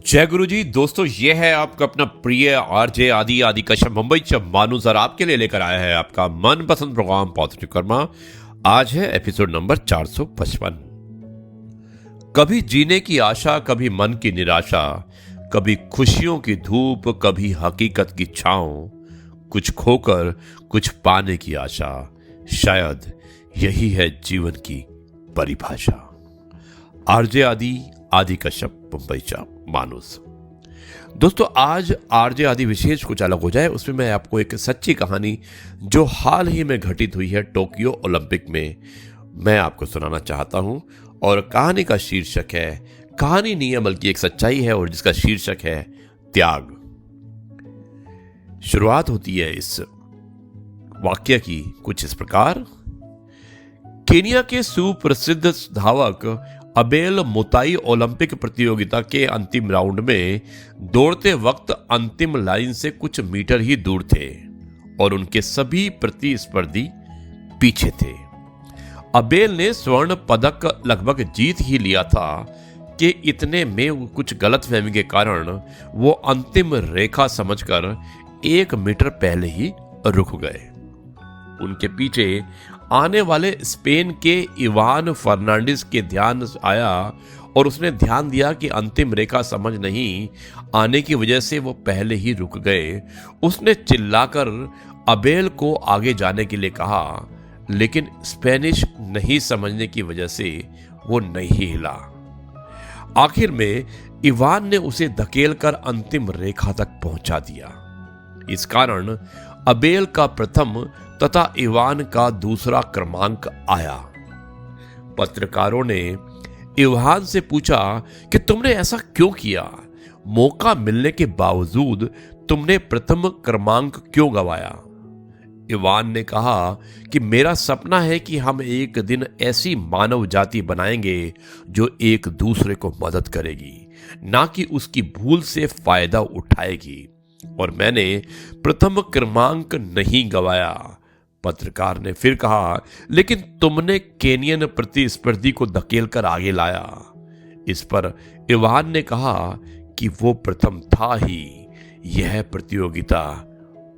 जय गुरु जी। दोस्तों, ये है आपका अपना प्रिय आरजे आदि कश्यप मुंबई से मानू सर आपके लिए लेकर आया है आपका मनपसंद प्रोग्राम पॉजिटिव कर्मा। आज है एपिसोड नंबर 455। कभी जीने की आशा, कभी मन की निराशा, कभी खुशियों की धूप, कभी हकीकत की छांव, कुछ खोकर कुछ पाने की आशा, शायद यही है जीवन की परिभाषा। आरजे आदि कश्यप मुंबई चा मानुस। दोस्तों, आज आरजे आदि विशेष कुछ अलग हो जाए, उसमें मैं आपको एक सच्ची कहानी जो हाल ही में घटित हुई है टोक्यो ओलंपिक में, मैं आपको सुनाना चाहता हूं। और कहानी का शीर्षक है, कहानी नहीं है बल्कि एक सच्चाई है, और जिसका शीर्षक है त्याग। शुरुआत होती है इस वाक्य की कुछ इस प्रकार। केनिया के सुप्रसिद्ध धावक अबेल मुताई ओलंपिक प्रतियोगिता के अंतिम राउंड में दौड़ते वक्त अंतिम लाइन से कुछ मीटर ही दूर थे और उनके सभी प्रतिस्पर्धी पीछे थे। अबेल ने स्वर्ण पदक लगभग जीत ही लिया था कि इतने में कुछ गलतफहमी के कारण वो अंतिम रेखा समझकर 1 मीटर पहले ही रुक गए। उनके पीछे आने वाले स्पेन के इवान फर्नांडिस के ध्यान आया और उसने ध्यान दिया कि अंतिम रेखा समझ नहीं आने की वजह से वो पहले ही रुक गए। उसने चिल्लाकर अबेल को आगे जाने के लिए कहा, लेकिन स्पेनिश नहीं समझने की वजह से वो नहीं हिला। आखिर में इवान ने उसे धकेलकर अंतिम रेखा तक पहुंचा दिया। इस कारण अबेल का प्रथम तथा इवान का दूसरा क्रमांक आया। पत्रकारों ने इवान से पूछा कि तुमने ऐसा क्यों किया? मौका मिलने के बावजूद तुमने प्रथम क्रमांक क्यों गंवाया? इवान ने कहा कि मेरा सपना है कि हम एक दिन ऐसी मानव जाति बनाएंगे जो एक दूसरे को मदद करेगी, ना कि उसकी भूल से फायदा उठाएगी, और मैंने प्रथम क्रमांक नहीं गंवाया। पत्रकार ने फिर कहा, लेकिन तुमने केनियन प्रतिस्पर्धी को धकेलकर आगे लाया। इस पर इवान ने कहा कि वो प्रथम था ही, यह प्रतियोगिता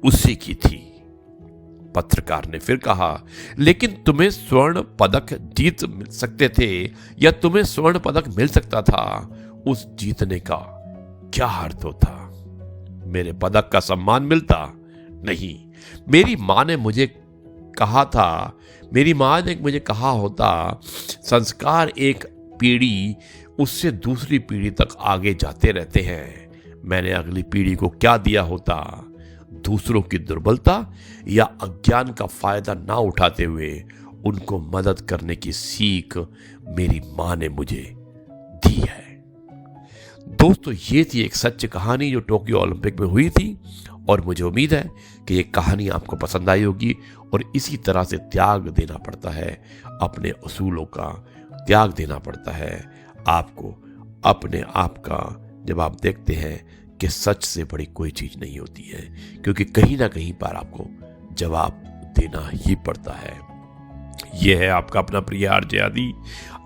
उसी की थी। पत्रकार ने फिर कहा, लेकिन तुम्हें स्वर्ण पदक जीत सकते थे, या तुम्हें स्वर्ण पदक मिल सकता था। उस जीतने का क्या अर्थ होता? मेरे पदक का सम्मान मिलता? नहीं। मेरी माँ ने मुझे कहा होता, संस्कार एक पीढ़ी उससे दूसरी पीढ़ी तक आगे जाते रहते हैं। मैंने अगली पीढ़ी को क्या दिया होता? दूसरों की दुर्बलता या अज्ञान का फायदा ना उठाते हुए उनको मदद करने की सीख मेरी माँ ने मुझे दी है। दोस्तों, ये थी एक सच्ची कहानी जो टोक्यो ओलंपिक में हुई थी, और मुझे उम्मीद है कि ये कहानी आपको पसंद आई होगी। और इसी तरह से त्याग देना पड़ता है, अपने असूलों का त्याग देना पड़ता है आपको, अपने आप का। जब आप देखते हैं कि सच से बड़ी कोई चीज नहीं होती है, क्योंकि कहीं ना कहीं पर आपको जवाब देना ही पड़ता है। यह है आपका अपना प्रिय आरजे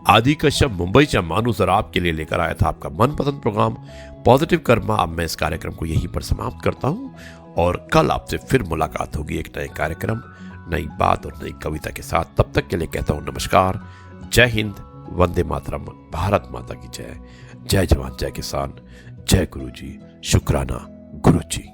आदि कश्यप मुंबई से मानू सर आपके लिए लेकर आया था आपका मनपसंद प्रोग्राम पॉजिटिव कर्मा। अब मैं इस कार्यक्रम को यहीं पर समाप्त करता हूं, और कल आपसे फिर मुलाकात होगी एक नए कार्यक्रम, नई बात और नई कविता के साथ। तब तक के लिए कहता हूं नमस्कार, जय हिंद, वंदे मातरम, भारत माता की जय, जय जवान जय किसान, जय गुरु जी, शुक्राना गुरु जी।